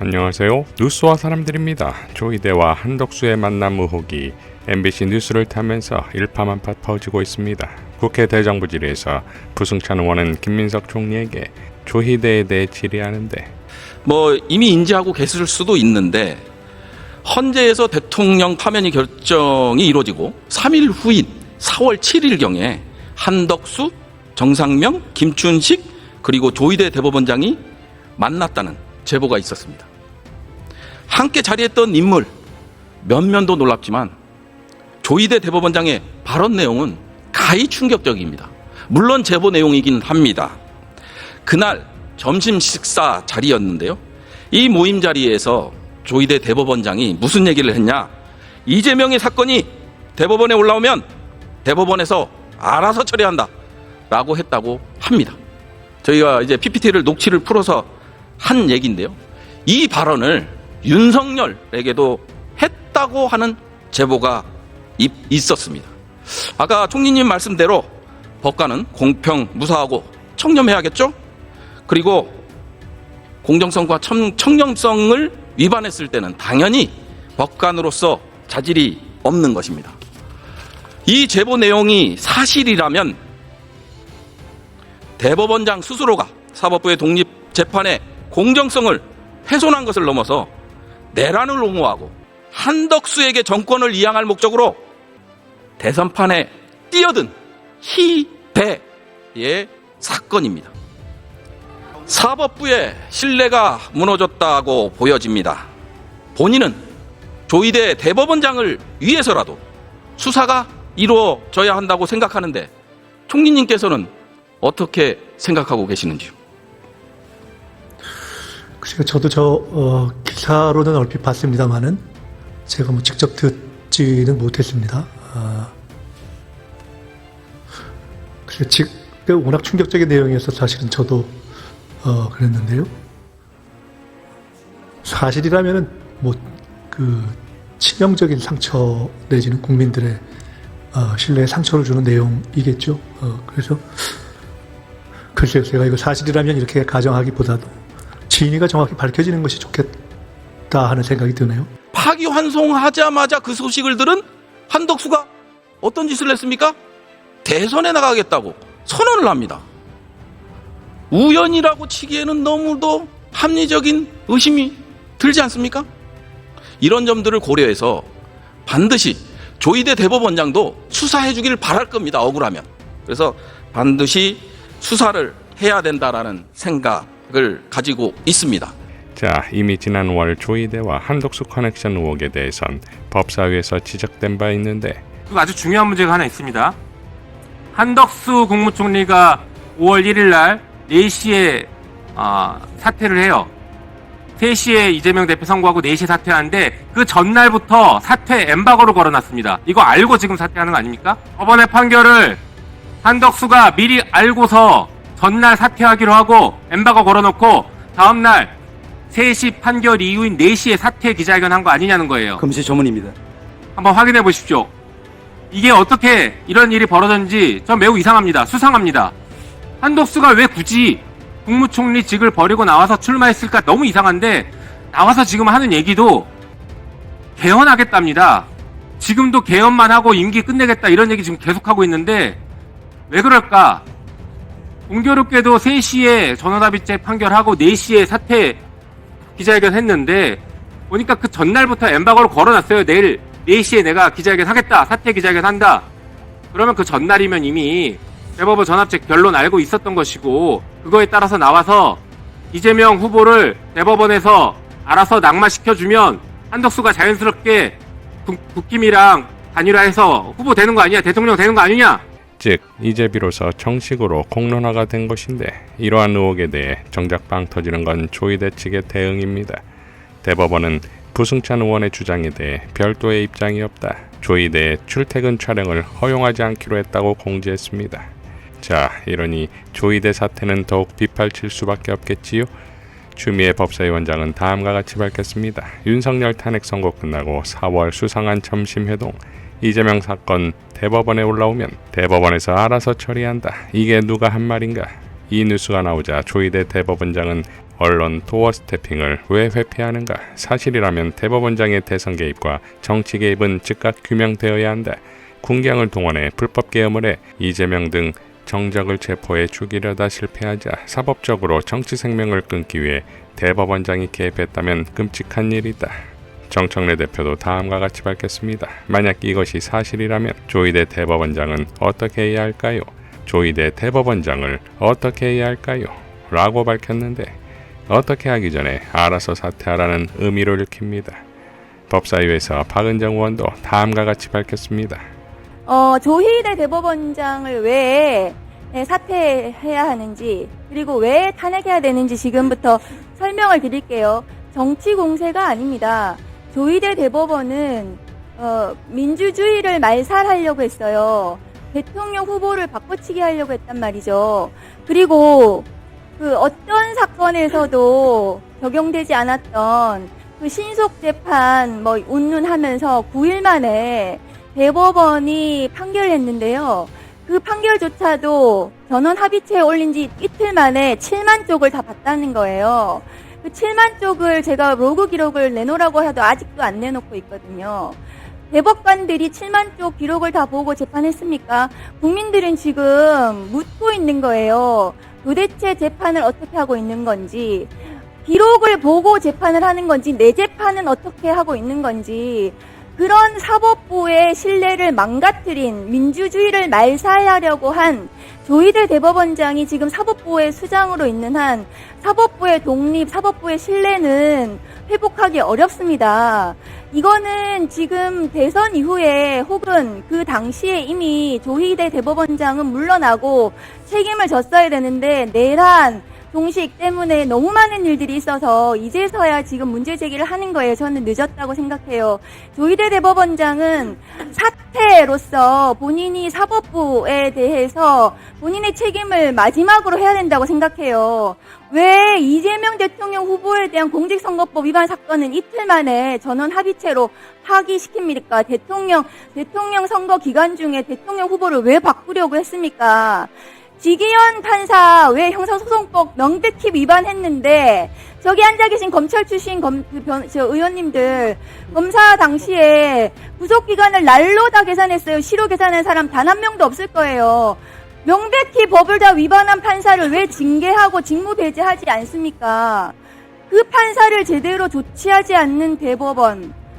안녕하세요. 뉴스와 사람들입니다. 조희대와 한덕수의 만남 의혹이 MBC 뉴스를 타면서 일파만파 퍼지고 있습니다. 국회 대정부질에서 부승찬 의원은 김민석 총리에게 조희대에 대해 질의하는데 이미 인지하고 계실 수도 있는데 헌재에서 대통령 파면이 결정이 이루어지고 3일 후인 4월 7일경에 한덕수, 정상명, 김춘식 그리고 조희대 대법원장이 만났다는 제보가 있었습니다. 함께 자리했던 인물 면면도 놀랍지만 조희대 대법원장의 발언 내용은 가히 충격적입니다. 물론 제보 내용이긴 합니다. 그날 점심 식사 자리였는데요. 이 모임 자리에서 조희대 대법원장이 무슨 얘기를 했냐? 이재명의 사건이 대법원에 올라오면 대법원에서 알아서 처리한다 라고 했다고 합니다. 저희가 이제 PPT를 녹취를 풀어서 한 얘기인데요. 이 발언을 윤석열에게도 했다고 하는 제보가 있었습니다. 아까 총리님 말씀대로 법관은 공평, 무사하고 청렴해야겠죠? 그리고 공정성과 청렴성을 위반했을 때는 당연히 법관으로서 자질이 없는 것입니다. 이 제보 내용이 사실이라면 대법원장 스스로가 사법부의 독립재판의 공정성을 훼손한 것을 넘어서 내란을 옹호하고 한덕수에게 정권을 이양할 목적으로 대선판에 뛰어든 희배의 사건입니다. 사법부의 신뢰가 무너졌다고 보여집니다. 본인은 조희대 대법원장을 위해서라도 수사가 이루어져야 한다고 생각하는데 총리님께서는 어떻게 생각하고 계시는지요? 글쎄요, 저도 기사로는 얼핏 봤습니다만은 제가 직접 듣지는 못했습니다. 글쎄, 워낙 충격적인 내용이어서 사실은 저도 그랬는데요. 사실이라면은 치명적인 상처 내지는 국민들의 신뢰에 상처를 주는 내용이겠죠. 그래서 글쎄요, 제가 이거 사실이라면 이렇게 가정하기보다도 진위가 정확히 밝혀지는 것이 좋겠다 하는 생각이 드네요. 파기환송하자마자 그 소식을 들은 한덕수가 어떤 짓을 했습니까? 대선에 나가겠다고 선언을 합니다. 우연이라고 치기에는 너무도 합리적인 의심이 들지 않습니까? 이런 점들을 고려해서 반드시 조희대 대법원장도 수사해 주기를 바랄 겁니다. 억울하면. 그래서 반드시 수사를 해야 된다라는 생각을 가지고 있습니다. 자, 이미 지난 5월 조희대와 한덕수 커넥션 의혹에 대해선 법사위에서 지적된 바 있는데 아주 중요한 문제가 하나 있습니다. 한덕수 국무총리가 5월 1일 날 4시에 사퇴를 해요. 3시에 이재명 대표 선거하고 4시에 사퇴하는데 그 전날부터 사퇴 엠바고를 걸어놨습니다. 이거 알고 지금 사퇴하는 거 아닙니까? 법원의 판결을 한덕수가 미리 알고서 전날 사퇴하기로 하고 엠바고 걸어놓고 다음날 3시 판결 이후인 4시에 사퇴 기자회견 한 거 아니냐는 거예요. 금시 조문입니다. 한번 확인해 보십시오. 이게 어떻게 이런 일이 벌어졌는지 전 매우 이상합니다. 수상합니다. 한덕수가 왜 굳이 국무총리직을 버리고 나와서 출마했을까 너무 이상한데 나와서 지금 하는 얘기도 개헌하겠답니다. 지금도 개헌만 하고 임기 끝내겠다 이런 얘기 지금 계속하고 있는데 왜 그럴까? 공교롭게도 3시에 전원합의체 판결하고 4시에 사퇴 기자회견 했는데 보니까 그 전날부터 엠바고를 걸어놨어요. 내일 4시에 내가 기자회견 하겠다. 사퇴 기자회견 한다. 그러면 그 전날이면 이미 대법원 전합책 결론 알고 있었던 것이고 그거에 따라서 나와서 이재명 후보를 대법원에서 알아서 낙마시켜주면 한덕수가 자연스럽게 국힘이랑 단일화해서 후보 되는 거 아니냐, 대통령 되는 거 아니냐. 즉 이제 비로소 정식으로 공론화가 된 것인데 이러한 의혹에 대해 정작 빵 터지는 건 조희대 측의 대응입니다. 대법원은 부승찬 의원의 주장에 대해 별도의 입장이 없다. 조희대의 출퇴근 촬영을 허용하지 않기로 했다고 공지했습니다. 자, 이러니 조희대 사태는 더욱 빗발칠 수밖에 없겠지요. 추미애 법사위원장은 다음과 같이 밝혔습니다. 윤석열 탄핵 선고 끝나고 4월 수상한 점심회동, 이재명 사건 대법원에 올라오면 대법원에서 알아서 처리한다. 이게 누가 한 말인가? 이 뉴스가 나오자 조희대 대법원장은 언론 도어 스태핑을 왜 회피하는가? 사실이라면 대법원장의 대선 개입과 정치 개입은 즉각 규명되어야 한다. 군경을 동원해 불법 계엄을 해 이재명 등 정적을 체포해 죽이려다 실패하자 사법적으로 정치 생명을 끊기 위해 대법원장이 개입했다면 끔찍한 일이다. 정청래 대표도 다음과 같이 밝혔습니다. 만약 이것이 사실이라면 조희대 대법원장은 어떻게 해야 할까요? 조희대 대법원장을 어떻게 해야 할까요? 라고 밝혔는데 어떻게 하기 전에 알아서 사퇴하라는 의미를 읽힙니다. 법사위에서 박은정 의원도 다음과 같이 밝혔습니다. 조희대 대법원장을 왜 사퇴해야 하는지 그리고 왜 탄핵해야 되는지 지금부터 설명을 드릴게요. 정치 공세가 아닙니다. 조희대 대법원은 민주주의를 말살하려고 했어요. 대통령 후보를 바꿔치기 하려고 했단 말이죠. 그리고 그 어떤 사건에서도 적용되지 않았던 그 신속 재판 운운하면서 9일 만에 대법원이 판결했는데요. 그 판결조차도 전원 합의체에 올린 지 이틀 만에 7만 쪽을 다 봤다는 거예요. 그 7만 쪽을 제가 로그 기록을 내놓으라고 해도 아직도 안 내놓고 있거든요. 대법관들이 7만 쪽 기록을 다 보고 재판했습니까? 국민들은 지금 묻고 있는 거예요. 도대체 재판을 어떻게 하고 있는 건지, 기록을 보고 재판을 하는 건지, 내 재판은 어떻게 하고 있는 건지, 그런 사법부의 신뢰를 망가뜨린 민주주의를 말살하려고 한 조희대 대법원장이 지금 사법부의 수장으로 있는 한 사법부의 독립, 사법부의 신뢰는 회복하기 어렵습니다. 이거는 지금 대선 이후에 혹은 그 당시에 이미 조희대 대법원장은 물러나고 책임을 졌어야 되는데 내란, 종식 때문에 너무 많은 일들이 있어서 이제서야 지금 문제 제기를 하는 거예요. 저는 늦었다고 생각해요. 조희대 대법원장은 사퇴로서 본인이 사법부에 대해서 본인의 책임을 마지막으로 해야 된다고 생각해요. 왜 이재명 대통령 후보에 대한 공직선거법 위반 사건은 이틀 만에 전원 합의체로 파기시킵니까? 대통령 선거 기간 중에 대통령 후보를 왜 바꾸려고 했습니까? 지기현 판사 왜 형사소송법 명백히 위반했는데 저기 앉아 계신 검찰 출신 의원님들 검사 당시에 구속기간을 날로 다 계산했어요. 시로 계산한 사람 단 한 명도 없을 거예요. 명백히 법을 다 위반한 판사를 왜 징계하고 직무 배제하지 않습니까? 그 판사를 제대로 조치하지 않는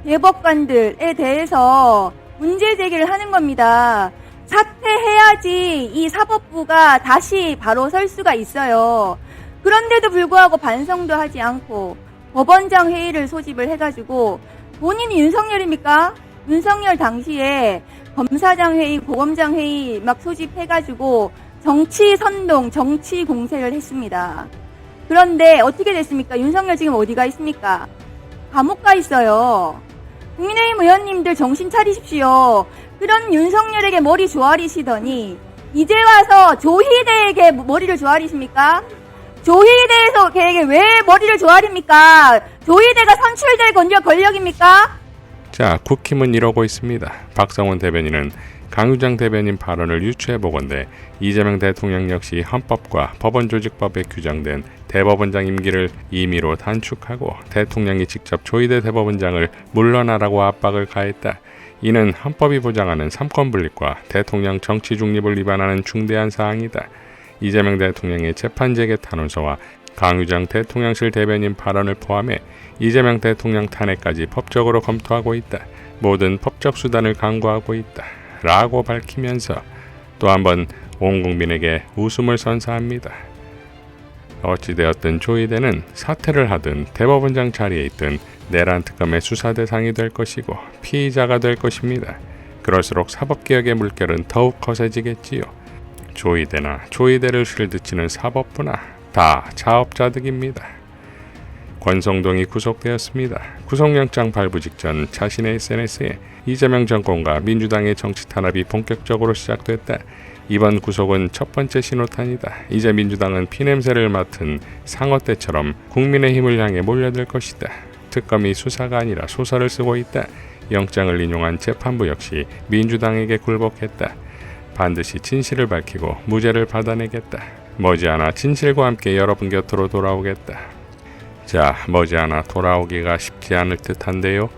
대법관들에 대해서 문제 제기를 하는 겁니다. 사퇴해야지 이 사법부가 다시 바로 설 수가 있어요. 그런데도 불구하고 반성도 하지 않고 법원장 회의를 소집을 해가지고 본인이 윤석열입니까? 윤석열 당시에 검사장 회의, 고검장 회의 막 소집해가지고 정치 선동, 정치 공세를 했습니다. 그런데 어떻게 됐습니까? 윤석열 지금 어디가 있습니까? 감옥 가 있어요. 국민의힘 의원님들 정신 차리십시오. 그런 윤석열에게 머리 조아리시더니 이제 와서 조희대에게 머리를 조아리십니까? 조희대에서 걔에게 왜 머리를 조아립니까? 조희대가 선출될 권력입니까? 자, 국힘은 이러고 있습니다. 박성원 대변인은 강유장 대변인 발언을 유추해보건대 이재명 대통령 역시 헌법과 법원조직법에 규정된 대법원장 임기를 임의로 단축하고 대통령이 직접 조희대 대법원장을 물러나라고 압박을 가했다. 이는 헌법이 보장하는 삼권분립과 대통령 정치 중립을 위반하는 중대한 사항이다. 이재명 대통령의 재판 재개 탄원서와 강유장 대통령실 대변인 발언을 포함해 이재명 대통령 탄핵까지 법적으로 검토하고 있다. 모든 법적 수단을 강구하고 있다. 라고 밝히면서 또 한 번 온 국민에게 웃음을 선사합니다. 어찌되었든 조희대는 사퇴를 하든 대법원장 자리에 있든 내란 특검의 수사 대상이 될 것이고 피의자가 될 것입니다. 그럴수록 사법개혁의 물결은 더욱 거세지겠지요. 조희대나 조희대를 실드치는 사법부나 다 자업자득입니다. 권성동이 구속되었습니다. 구속영장 발부 직전 자신의 SNS에 이재명 정권과 민주당의 정치 탄압이 본격적으로 시작됐다. 이번 구속은 첫 번째 신호탄이다. 이제 민주당은 피냄새를 맡은 상어 떼처럼 국민의힘을 향해 몰려들 것이다. 특검이 수사가 아니라 소설을 쓰고 있다. 영장을 인용한 재판부 역시 민주당에게 굴복했다. 반드시 진실을 밝히고 무죄를 받아내겠다. 머지않아 진실과 함께 여러분 곁으로 돌아오겠다. 자, 머지않아 돌아오기가 쉽지 않을 듯한데요.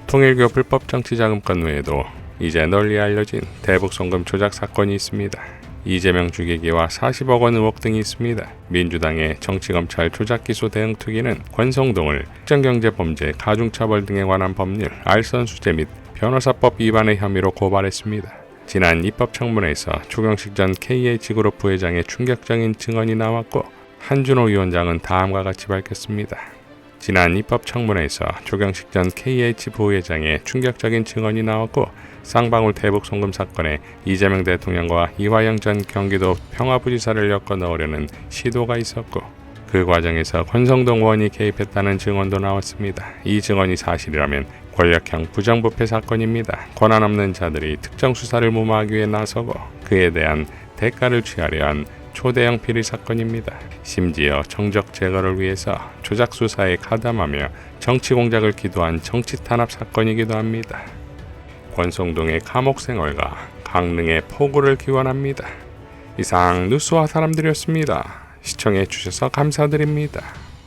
통일교 불법 정치자금건 외에도 이제 널리 알려진 대북송금 조작 사건이 있습니다. 이재명 죽이기와 40억 원 의혹 등이 있습니다. 민주당의 정치검찰 조작기소 대응 특위는 권성동을 특정경제범죄, 가중처벌 등에 관한 법률, 알선수재 및 변호사법 위반의 혐의로 고발했습니다. 지난 입법청문회에서 조경식 전 KH그룹 부회장의 충격적인 증언이 나왔고 한준호 위원장은 다음과 같이 밝혔습니다. 지난 입법청문회에서 조경식 전 KH 부회장의 충격적인 증언이 나왔고 쌍방울 대북송금 사건에 이재명 대통령과 이화영 전 경기도 평화부지사를 엮어 넣으려는 시도가 있었고 그 과정에서 권성동 의원이 개입했다는 증언도 나왔습니다. 이 증언이 사실이라면 권력형 부정부패 사건입니다. 권한 없는 자들이 특정 수사를 무마하기 위해 나서고 그에 대한 대가를 취하려 한 초대형 비리 사건입니다. 심지어 정적 제거를 위해서 조작 수사에 가담하며 정치 공작을 기도한 정치 탄압 사건이기도 합니다. 권성동의 감옥 생활과 강릉의 포구를 기원합니다. 이상 뉴스와 사람들이었습니다. 시청해 주셔서 감사드립니다.